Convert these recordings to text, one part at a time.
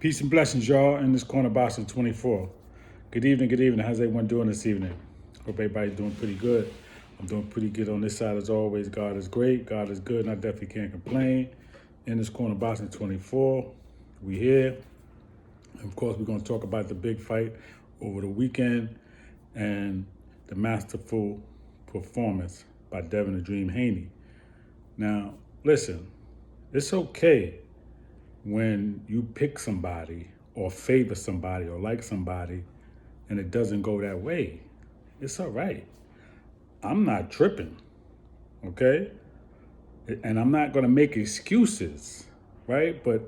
Peace and blessings, y'all, in this corner box of 24. Good evening, good evening. How's everyone doing this evening? Hope everybody's doing pretty good. I'm doing pretty good on this side as always. God is great, God is good, and I definitely can't complain. In this corner box of 24, we here. And of course, we're going to talk about the big fight over the weekend and the masterful performance by Devin the Dream Haney. Now, listen, it's okay when you pick somebody or favor somebody or like somebody and it doesn't go that way. It's all right. I'm not tripping, okay? And I'm not gonna make excuses, right? But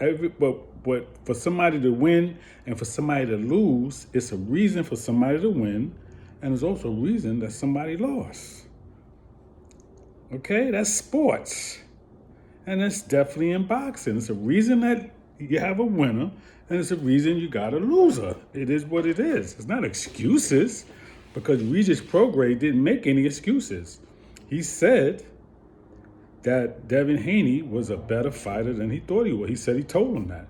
for somebody to win and for somebody to lose, it's a reason for somebody to win, and there's also a reason that somebody lost. Okay, that's sports. And it's definitely in boxing. It's a reason that you have a winner, and it's a reason you got a loser. It is what it is. It's not excuses, because Regis Prograis didn't make any excuses. He said that Devin Haney was a better fighter than he thought he was. He said he told him that.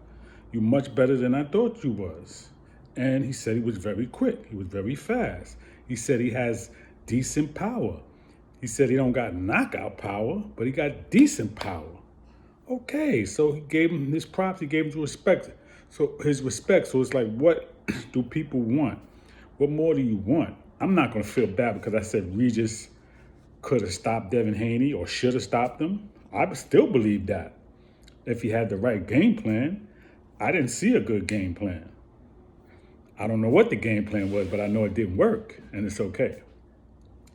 You're much better than I thought you was. And he said he was very quick. He was very fast. He said he has decent power. He said he don't got knockout power, but he got decent power. Okay, so he gave him his props, he gave him his respect. So it's like, what do people want? What more do you want? I'm not gonna feel bad because I said Regis could have stopped Devin Haney or should have stopped him. I still believe that if he had the right game plan. I didn't see a good game plan. I don't know what the game plan was, but I know it didn't work, and it's okay.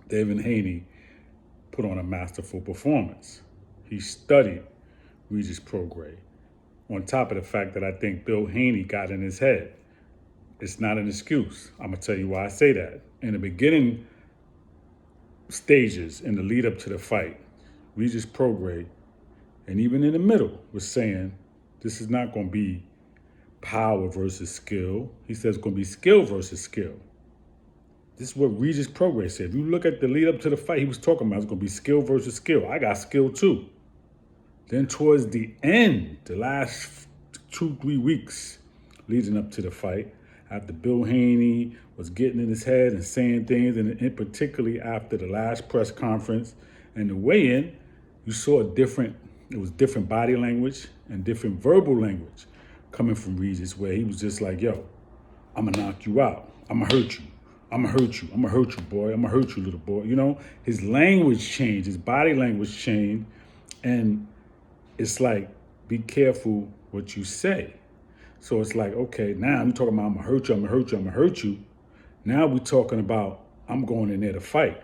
Devin Haney put on a masterful performance. He studied Regis Prograis. On top of the fact that I think Bill Haney got in his head. It's not an excuse. I'm going to tell you why I say that. In the beginning stages, in the lead up to the fight, Regis Prograis, and even in the middle, was saying this is not going to be power versus skill. He says it's going to be skill versus skill. This is what Regis Prograis said. If you look at the lead up to the fight, he was talking about it's going to be skill versus skill. I got skill too. Then towards the end, the last 2-3 weeks leading up to the fight, after Bill Haney was getting in his head and saying things, and in particularly after the last press conference and the weigh-in, you saw it was different body language and different verbal language coming from Regis, where he was just like, yo, I'm gonna knock you out. I'm gonna hurt you. I'm gonna hurt you. I'm gonna hurt you, boy. I'm gonna hurt you, little boy. You know, his language changed, his body language changed, and it's like, be careful what you say. So it's like, okay, now I'm talking about I'm gonna hurt you, I'm gonna hurt you, I'm gonna hurt you. Now we're talking about I'm going in there to fight.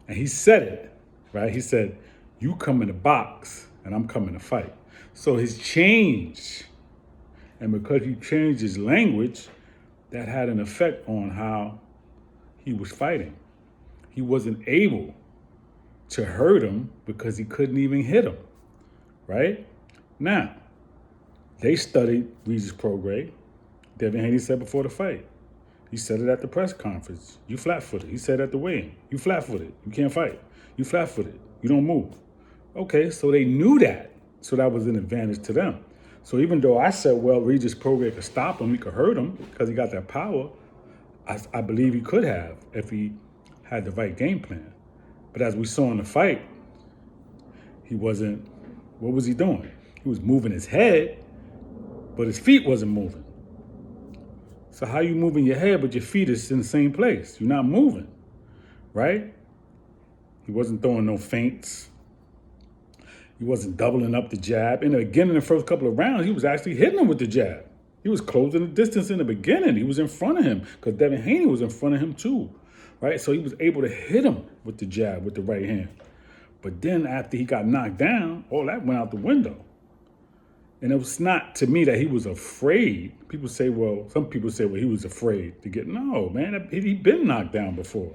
And he said it, right? He said, you come in the box and I'm coming to fight. So his change, and because he changed his language, that had an effect on how he was fighting. He wasn't able to hurt him because he couldn't even hit him, right? Now, they studied Regis Prograis. Devin Haney said before the fight. He said it at the press conference. You flat-footed. He said at the weigh-in. You flat-footed. You can't fight. You flat-footed. You don't move. Okay, so they knew that. So that was an advantage to them. So even though I said, well, Regis Prograis could stop him, he could hurt him because he got that power, I believe he could have if he had the right game plan. But as we saw in the fight, he wasn't, what was he doing? He was moving his head, but his feet wasn't moving. So how you moving your head, but your feet is in the same place? You're not moving, right? He wasn't throwing no feints. He wasn't doubling up the jab. And again, in the first couple of rounds, he was actually hitting him with the jab. He was closing the distance in the beginning. He was in front of him because Devin Haney was in front of him too, right? So he was able to hit him with the jab with the right hand. But then after he got knocked down, all that went out the window. And it was not to me that he was afraid. Some people say, well, he was afraid to get, no, man, he'd been knocked down before.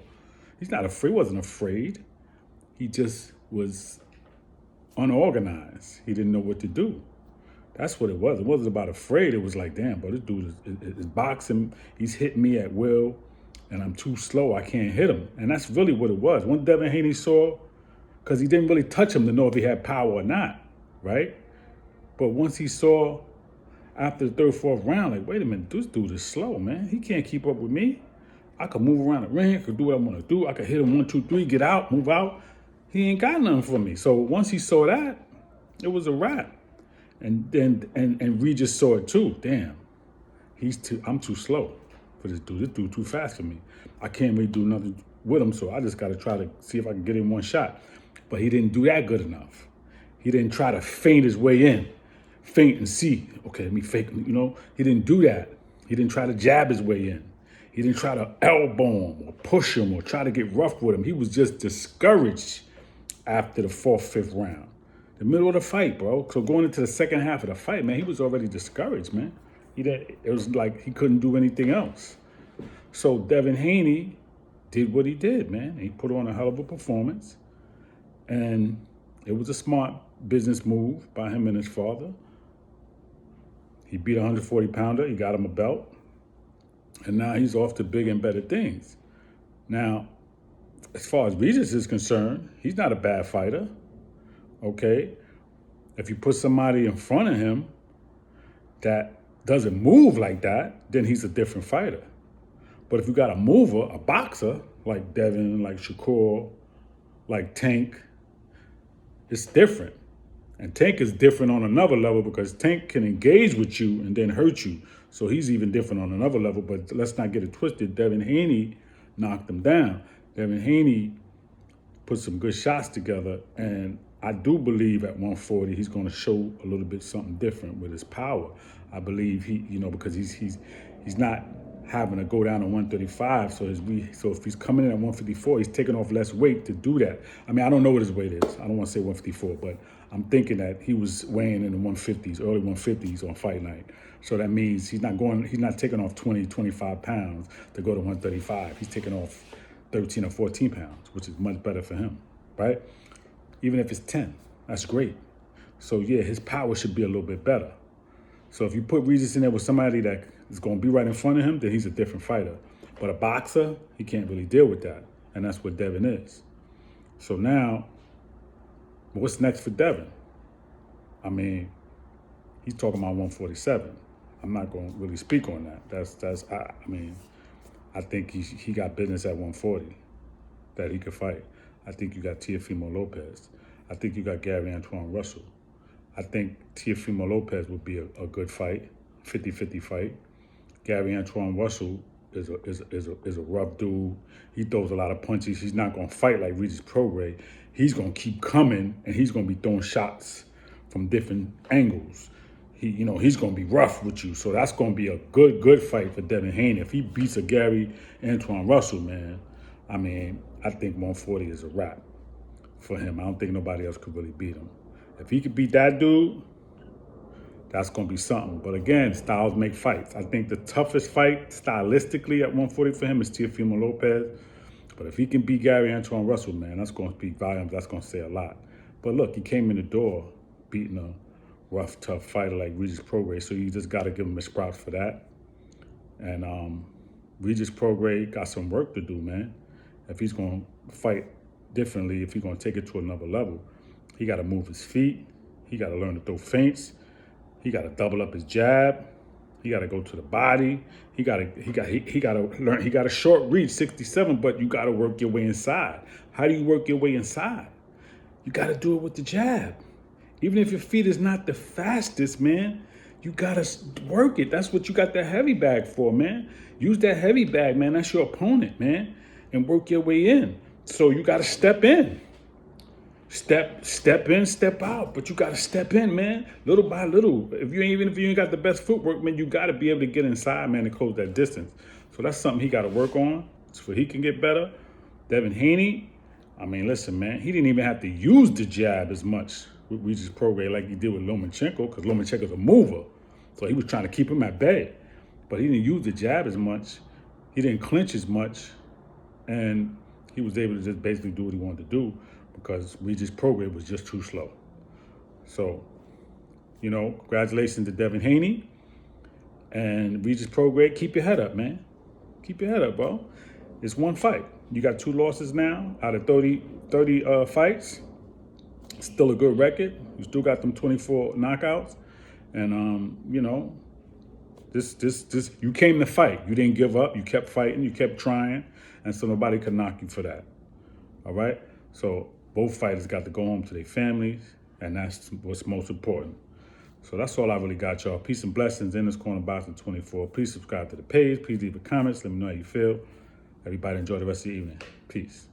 He's not afraid, wasn't afraid. He just was unorganized. He didn't know what to do. That's what it was. It wasn't about afraid. It was like, damn, bro, this dude is boxing. He's hitting me at will, and I'm too slow. I can't hit him. And that's really what it was. When Devin Haney saw, because he didn't really touch him to know if he had power or not, right? But once he saw after the third, fourth round, like, wait a minute, this dude is slow, man. He can't keep up with me. I could move around the ring, I could do what I want to do. I could hit him 1, 2, 3, get out, move out. He ain't got nothing for me. So once he saw that, it was a wrap. And then and Regis saw it too. Damn, I'm too slow for this dude. This dude too fast for me. I can't really do nothing with him, so I just got to try to see if I can get him one shot. But he didn't do that good enough. He didn't try to feint his way in, feint and see. Okay, let me fake. You know, he didn't do that. He didn't try to jab his way in. He didn't try to elbow him or push him or try to get rough with him. He was just discouraged after the fourth, fifth round. The middle of the fight, bro. So going into the second half of the fight, man, he was already discouraged, man. It was like he couldn't do anything else. So Devin Haney did what he did, man. He put on a hell of a performance. And it was a smart business move by him and his father. He beat a 140-pounder. He got him a belt. And now he's off to big and better things. Now, as far as Regis is concerned, he's not a bad fighter. Okay? If you put somebody in front of him that doesn't move like that, then he's a different fighter. But if you got a mover, a boxer, like Devin, like Shakur, like Tank, it's different. And Tank is different on another level because Tank can engage with you and then hurt you. So he's even different on another level, but let's not get it twisted. Devin Haney knocked him down. Devin Haney put some good shots together, and I do believe at 140 he's going to show a little bit something different with his power. I believe he, because he's not having to go down to 135. So if he's coming in at 154, he's taking off less weight to do that. I mean, I don't know what his weight is. I don't want to say 154, but I'm thinking that he was weighing in the 150s, early 150s on fight night. So that means he's not taking off 20, 25 pounds to go to 135. He's taking off 13 or 14 pounds, which is much better for him, right? Even if it's 10, that's great. So yeah, his power should be a little bit better. So if you put Regis in there with somebody that is going to be right in front of him, then he's a different fighter. But a boxer, he can't really deal with that. And that's what Devin is. So now, what's next for Devin? I mean, he's talking about 147. I'm not going to really speak on that. I think he got business at 140 that he could fight. I think you got Teofimo Lopez. I think you got Gary Antoine Russell. I think Teofimo Lopez would be a good fight, 50-50 fight. Gary Antoine Russell is a rough dude. He throws a lot of punches. He's not going to fight like Regis Prograis. He's going to keep coming, and he's going to be throwing shots from different angles. He's going to be rough with you. So that's going to be a good fight for Devin Haney. If he beats a Gary Antoine Russell, man, I mean, I think 140 is a wrap for him. I don't think nobody else could really beat him. If he could beat that dude, that's going to be something. But again, styles make fights. I think the toughest fight stylistically at 140 for him is Teofimo Lopez. But if he can beat Gary Antoine Russell, man, that's going to speak volumes. That's going to say a lot. But look, he came in the door beating a rough, tough fighter like Regis Prograis, so you just got to give him his props for that. And Regis Prograis got some work to do, man. If he's going to fight differently, if he's going to take it to another level, he got to move his feet. He got to learn to throw feints. He got to double up his jab. He got to go to the body. He got to learn. He got a short reach, 67, but you got to work your way inside. How do you work your way inside? You got to do it with the jab. Even if your feet is not the fastest, man, you got to work it. That's what you got that heavy bag for, man. Use that heavy bag, man. That's your opponent, man. And work your way in. So you got to step in. Step in, step out. But you got to step in, man, little by little. If you ain't got the best footwork, man, you got to be able to get inside, man, and close that distance. So that's something he got to work on so he can get better. Devin Haney, I mean, listen, man, he didn't even have to use the jab as much with Regis Prograis like he did with Lomachenko, because Lomachenko's a mover. So he was trying to keep him at bay. But he didn't use the jab as much. He didn't clinch as much. And he was able to just basically do what he wanted to do because Regis Prograis was just too slow. So, congratulations to Devin Haney. And Regis Prograis, keep your head up, man. Keep your head up, bro. It's one fight. You got 2 losses now out of 30 fights. Still a good record. You still got them 24 knockouts. And this you came to fight. You didn't give up. You kept fighting. You kept trying, and so nobody could knock you for that. All right. So both fighters got to go home to their families, and that's what's most important. So that's all I really got, y'all. Peace and blessings in this corner boxing 24. Please subscribe to the page. Please leave a comment. Let me know how you feel. Everybody enjoy the rest of the evening. Peace.